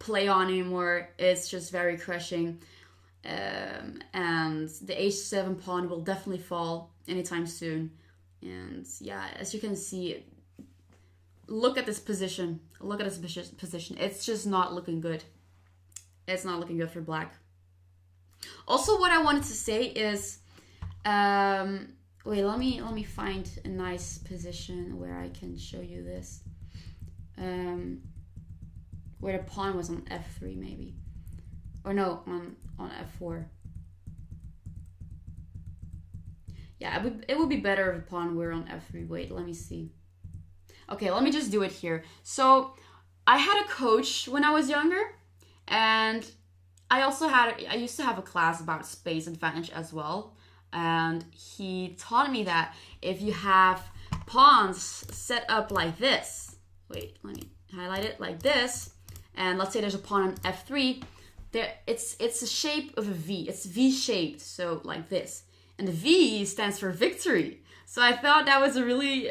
play on anymore. It's just very crushing. And the h7 pawn will definitely fall anytime soon. And yeah, as you can see, look at this position. Look at this position. It's just not looking good. It's not looking good for black. Also, what I wanted to say is, wait, let me find a nice position where I can show you this. Where the pawn was on f3 maybe. Or no, on f4. Yeah, it would be better if the pawn were on f3. Wait, let me see. Okay, let me just do it here. So, I had a coach when I was younger, and I used to have a class about space advantage as well. And he taught me that if you have pawns set up like this, wait, let me highlight it like this, and let's say there's a pawn on f3, it's a shape of a V. It's V-shaped, so like this. And the V stands for victory. So I thought that was a really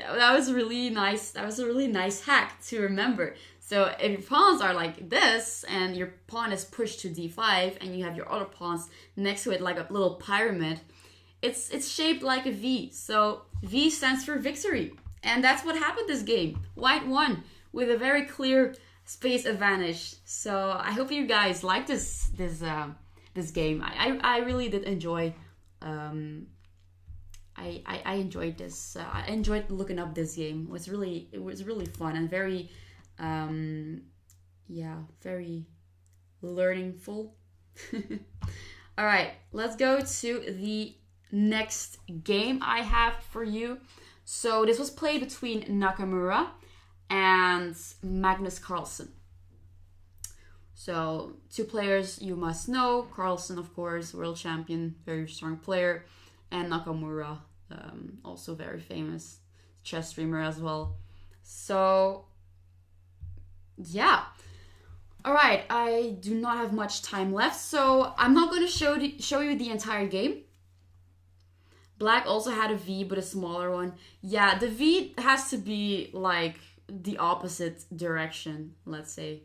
nice hack to remember. So if your pawns are like this, and your pawn is pushed to d5, and you have your other pawns next to it like a little pyramid, it's shaped like a V. So V stands for victory. And that's what happened this game. White won with a very clear space advantage. So I hope you guys like this game. I really did enjoy. I enjoyed this. I enjoyed looking up this game. It was really fun and very, very learningful. All right, let's go to the next game I have for you. So this was played between Nakamura and Magnus Carlsen. So, two players you must know. Carlsen, of course, world champion, very strong player. And Nakamura, also very famous chess streamer as well. So, yeah. Alright, I do not have much time left, so I'm not going to show you the entire game. Black also had a V, but a smaller one. Yeah, the V has to be like the opposite direction, let's say.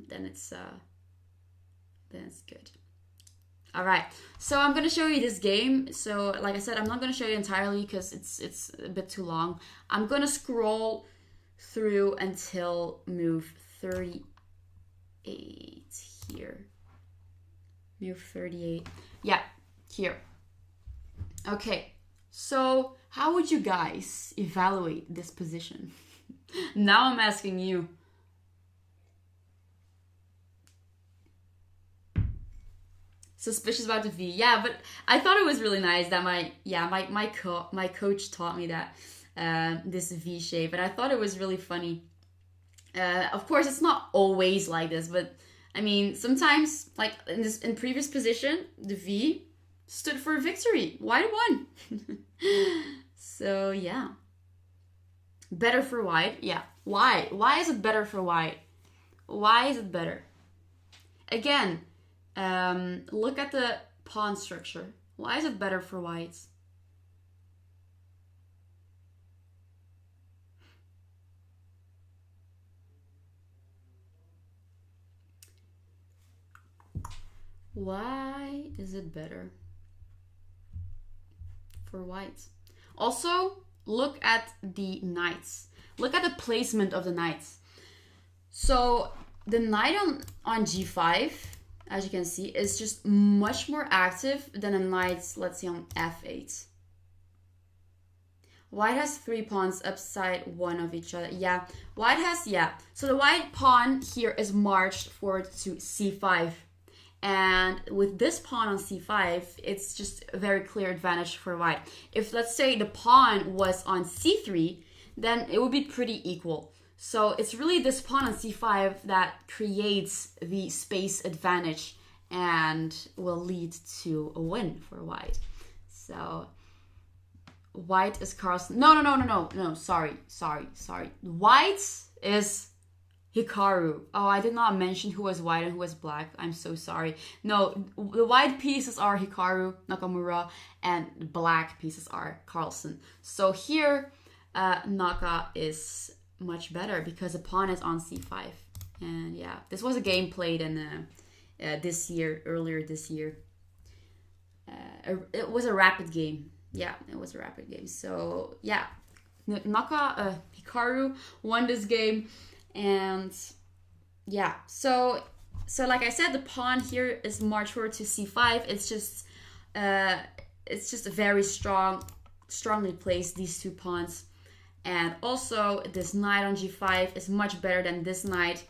Then it's good. All right, so I'm gonna show you this game. So like I said, I'm not gonna show you entirely because it's a bit too long. I'm gonna scroll through until move 38 here. Move 38. Yeah, here. Okay, so how would you guys evaluate this position? Now I'm asking you. suspicious about the V. Yeah, but I thought it was really nice that my coach taught me that this V shape, and I thought it was really funny. Of course, it's not always like this, but I mean, sometimes, like in previous position, the V stood for victory. White won. So yeah, better for white. Yeah, why? Why is it better for white? Why is it better? Again, look at the pawn structure. Why is it better for whites? Why is it better for whites? Also, look at the knights. Look at the placement of the knights. So the knight on g5, as you can see, is just much more active than a knight, let's say, on f8. White has 3 pawns upside one of each other. Yeah, white has, So the white pawn here is marched forward to c5. And with this pawn on c5, it's just a very clear advantage for white. If, let's say, the pawn was on c3, then it would be pretty equal. So it's really this pawn on c5 that creates the space advantage and will lead to a win for white. So white is Carlsen. No, sorry. White is Hikaru. Oh, I did not mention who was white and who was black. I'm so sorry. No, the white pieces are Hikaru, Nakamura, and black pieces are Carlsen. So here, Naka is much better because the pawn is on c5. And yeah, this was a game played in earlier this year. It was a rapid game. Yeah, it was a rapid game. So yeah, Hikaru won this game. And yeah, so like I said, the pawn here is marched forward to c5. It's just a very strongly placed, these 2 pawns. And also this knight on g5 is much better than this knight.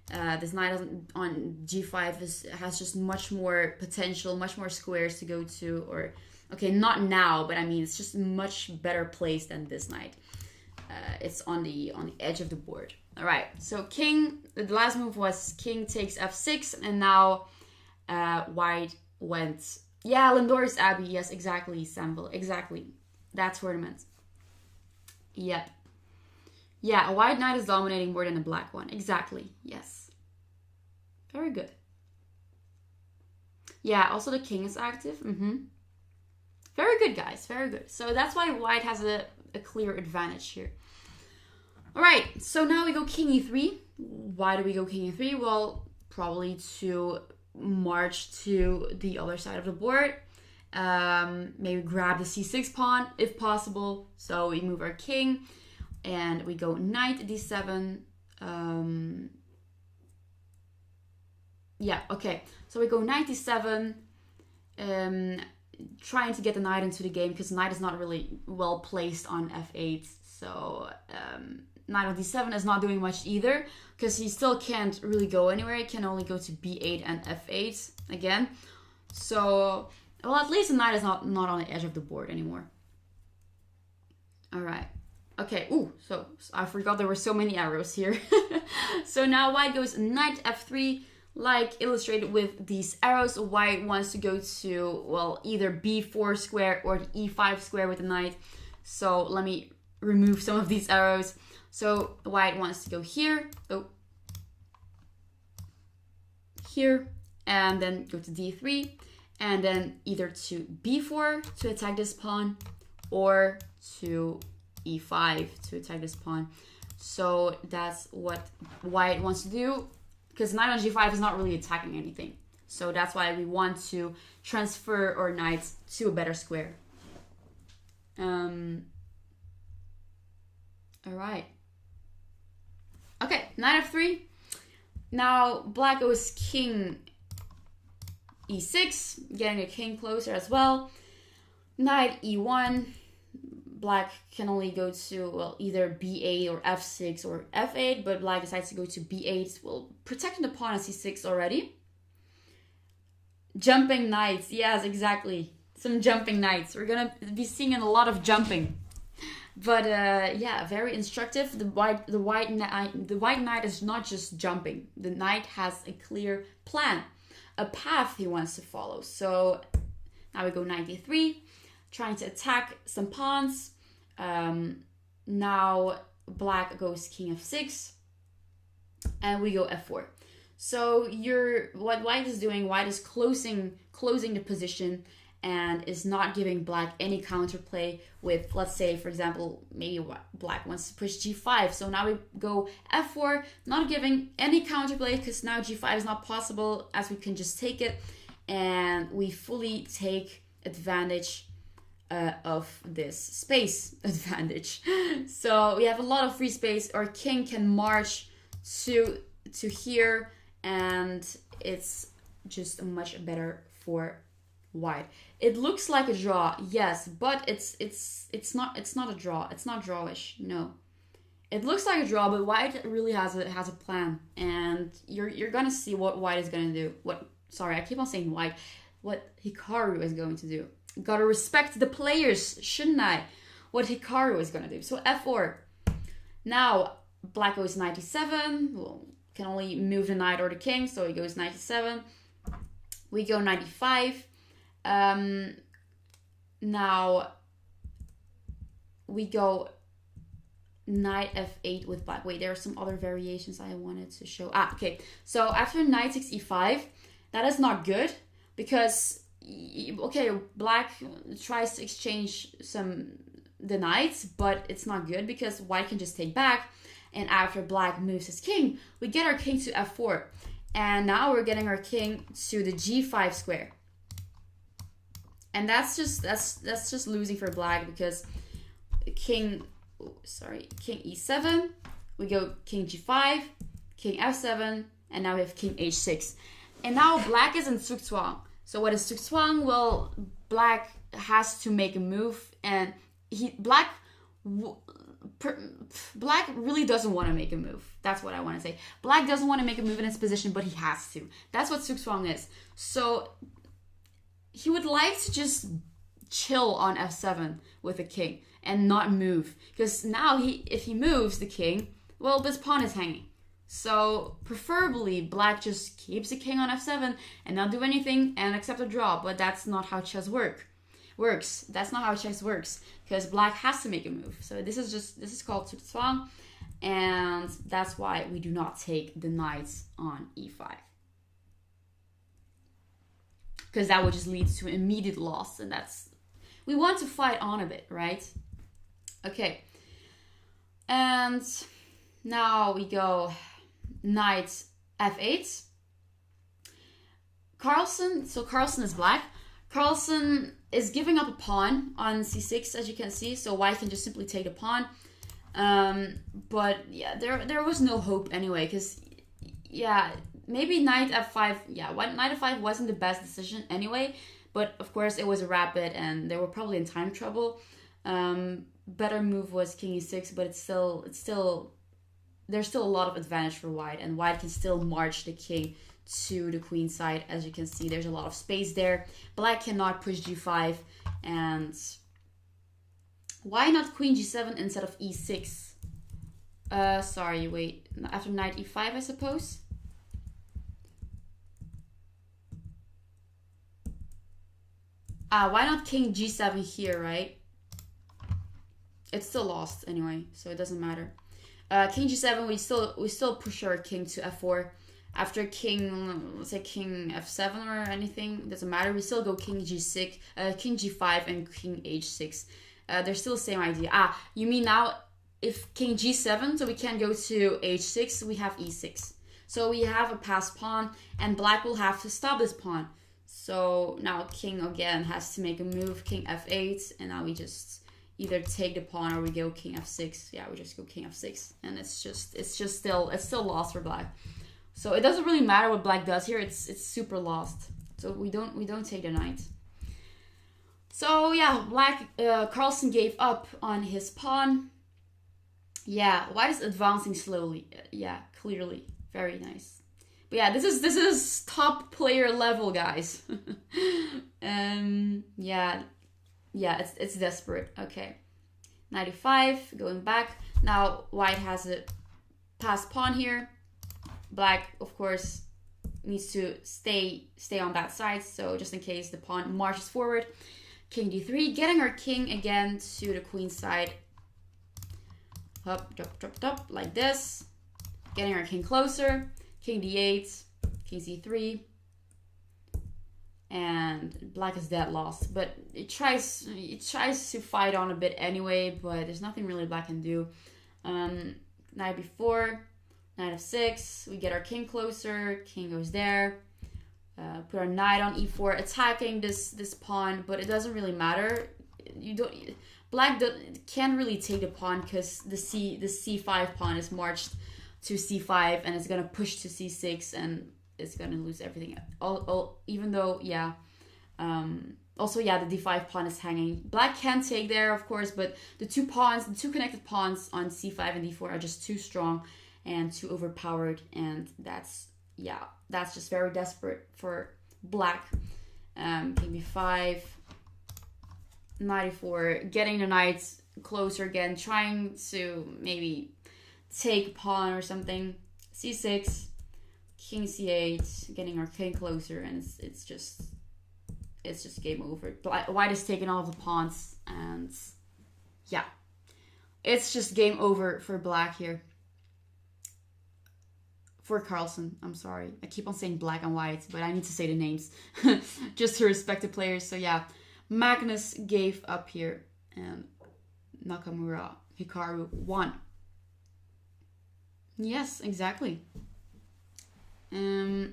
This knight on g5 has just much more potential, much more squares to go to. Or okay, not now, but I mean it's just much better placed than this knight. It's on the edge of the board. All right, so king, the last move was king takes f6, and now white went, Lindor's Abbey, yes, exactly, Sample, exactly, that tournament. Yep. Yeah, a white knight is dominating more than a black one, exactly, yes. Very good. Yeah, also the king is active, Very good, guys, very good. So that's why white has a clear advantage here. All right, so now we go king e3. Why do we go king e3? Well, probably to march to the other side of the board. Maybe grab the c6 pawn if possible. So we move our king and we go knight d7. Okay. So we go knight d7. Trying to get the knight into the game because knight is not really well placed on f8. So knight on d7 is not doing much either because he still can't really go anywhere. He can only go to b8 and f8 again. So, well, at least the knight is not on the edge of the board anymore. All right. Okay. Ooh, so I forgot there were so many arrows here. So now white goes knight f3. Like illustrated with these arrows, white wants to go to, well, either b4 square or the e5 square with the knight. So let me remove some of these arrows. So white wants to go here, here, and then go to d3, and then either to b4 to attack this pawn, or to e5 to attack this pawn. So that's what white wants to do, because knight on g5 is not really attacking anything. So that's why we want to transfer our knights to a better square. All right. Okay, knight f3. Now black goes king e6, getting a king closer as well. Knight e1. Black can only go to, well, either b8 or f6 or f8, but black decides to go to b8, well, protecting the pawn on c6 already. Jumping knights. Yes, exactly. Some jumping knights. We're gonna be seeing a lot of jumping. But yeah, very instructive. The white knight is not just jumping. The knight has a clear plan, a path he wants to follow. So now we go knight d3, trying to attack some pawns. Now black goes king f6, and we go f4. So what white is doing, white is closing the position and is not giving black any counterplay with, let's say, for example, maybe black wants to push g5. So now we go f4, not giving any counterplay because now g5 is not possible as we can just take it. And we fully take advantage of this space advantage. So we have a lot of free space. Our king can march to here, and it's just much better for white. It looks like a draw, yes, but it's not a draw. It's not drawish. No, it looks like a draw, but white really has a plan, and you're gonna see what white is gonna do. I keep on saying white. What Hikaru is going to do. Gotta respect the players, shouldn't I? What Hikaru is gonna do. So f4. Now black goes knight e7. Well, can only move the knight or the king, so he goes knight e7. We go knight e5. Now we go knight f8 with black. Wait, there are some other variations I wanted to show. Okay. So after knight takes e5, that is not good because, okay, black tries to exchange the knights, but it's not good because white can just take back. And after black moves his king, we get our king to f4. And now we're getting our king to the g5 square. And that's just losing for black because king e7, we go king g5, king f7, and now we have king h6. And now black is in zugzwang. So what is zugzwang? Well, black has to make a move, and black really doesn't want to make a move. That's what I want to say. Black doesn't want to make a move in his position, but he has to. That's what zugzwang is. So he would like to just chill on f7 with the king and not move. Because now if he moves the king, well, this pawn is hanging. So preferably black just keeps the king on f7 and not do anything and accept a draw. But that's not how chess works. That's not how chess works, because black has to make a move. So this is called zugzwang, and that's why we do not take the knights on e5. Because that would just lead to immediate loss, and we want to fight on a bit, right? Okay. And now we go knight f8. Carlsen is black. Carlsen is giving up a pawn on c6, as you can see, so white can just simply take the pawn. But yeah, there was no hope anyway, because yeah, maybe knight f5. Yeah, knight f5 wasn't the best decision anyway, but of course it was a rapid and they were probably in time trouble. Better move was king e6, but there's still a lot of advantage for white, and white can still march the king to the queen side. As you can see, there's a lot of space there. Black cannot push g5, and why not queen g7 instead of e6? Sorry, wait, after knight e5, I suppose. Why not king g7 here, right? It's still lost anyway, so it doesn't matter. King g7, we still push our king to f4. After king, let's say king f7 or anything, doesn't matter. We still go king g6, king g5, and king h6. They're still the same idea. You mean now if king g7, so we can't go to h6, we have e6. So we have a passed pawn, and black will have to stop this pawn. So now king again has to make a move, king f8, and now we just either take the pawn or we go king f6. Yeah, we just go king f6, and it's still lost for black. So it doesn't really matter what black does here. It's super lost. So we don't take the knight. So yeah, black Carlsen gave up on his pawn. Yeah, white is advancing slowly. Yeah, clearly, very nice. But yeah, this is top player level, guys. Yeah, it's desperate. Okay, 95, going back. Now white has a passed pawn here. Black, of course, needs to stay on that side, so just in case the pawn marches forward. King d3, getting our king again to the queen side. Up, drop, like this. Getting our king closer. King d8, king c3. And black is dead lost, but it tries to fight on a bit anyway, but there's nothing really black can do. Knight b4, knight f6, we get our king closer, king goes there. Put our knight on e4, attacking this pawn, but it doesn't really matter. Black can't really take the pawn because the c5 pawn is marched to c5 and it's gonna push to c6 and it's gonna lose everything. Even though, yeah. Also, yeah, the d5 pawn is hanging. Black can take there, of course, but the two connected pawns on c5 and d4 are just too strong and too overpowered, and that's just very desperate for black. King b5, knight e4, getting the knights closer again, trying to maybe take a pawn or something. c6, king c8, getting our king closer, and it's just game over. White is taking all the pawns, and yeah, it's just game over for black here. For Carlsen, I'm sorry. I keep on saying black and white, but I need to say the names just to respect the players. So yeah, Magnus gave up here, and Nakamura Hikaru won. Yes, exactly. You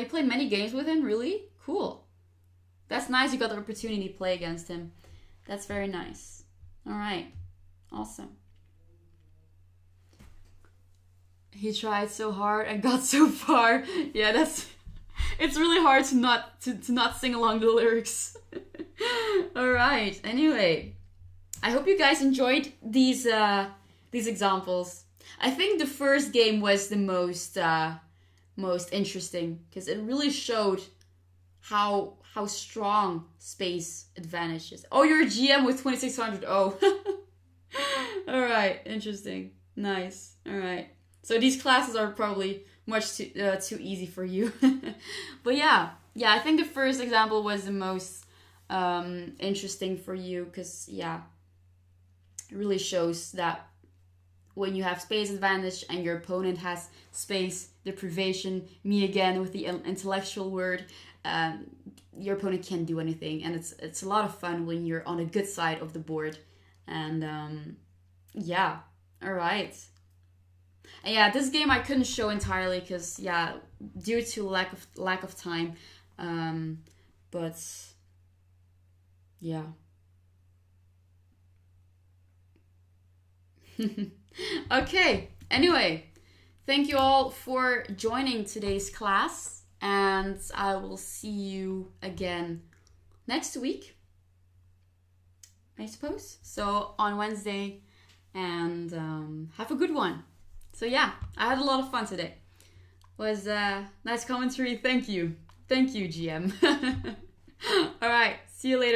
played many games with him, really? Cool. That's nice you got the opportunity to play against him. That's very nice. All right. Awesome. He tried so hard and got so far. Yeah, it's really hard to not sing along the lyrics. All right. Anyway, I hope you guys enjoyed these examples. I think the first game was the most interesting because it really showed how strong space advantage is. Oh, you're a GM with 2600. Oh. All right, interesting. Nice. All right. So these classes are probably much too easy for you. But yeah, I think the first example was the most interesting for you because, yeah, it really shows that when you have space advantage and your opponent has space deprivation, me again with the intellectual word, your opponent can't do anything. And it's a lot of fun when you're on a good side of the board. And yeah, all right. And yeah, this game I couldn't show entirely because, yeah, due to lack of time. But yeah. Okay, anyway, thank you all for joining today's class, and I will see you again next week, I suppose. So on Wednesday, and have a good one. So yeah, I had a lot of fun today. It was nice commentary. Thank you, GM. All right, see you later.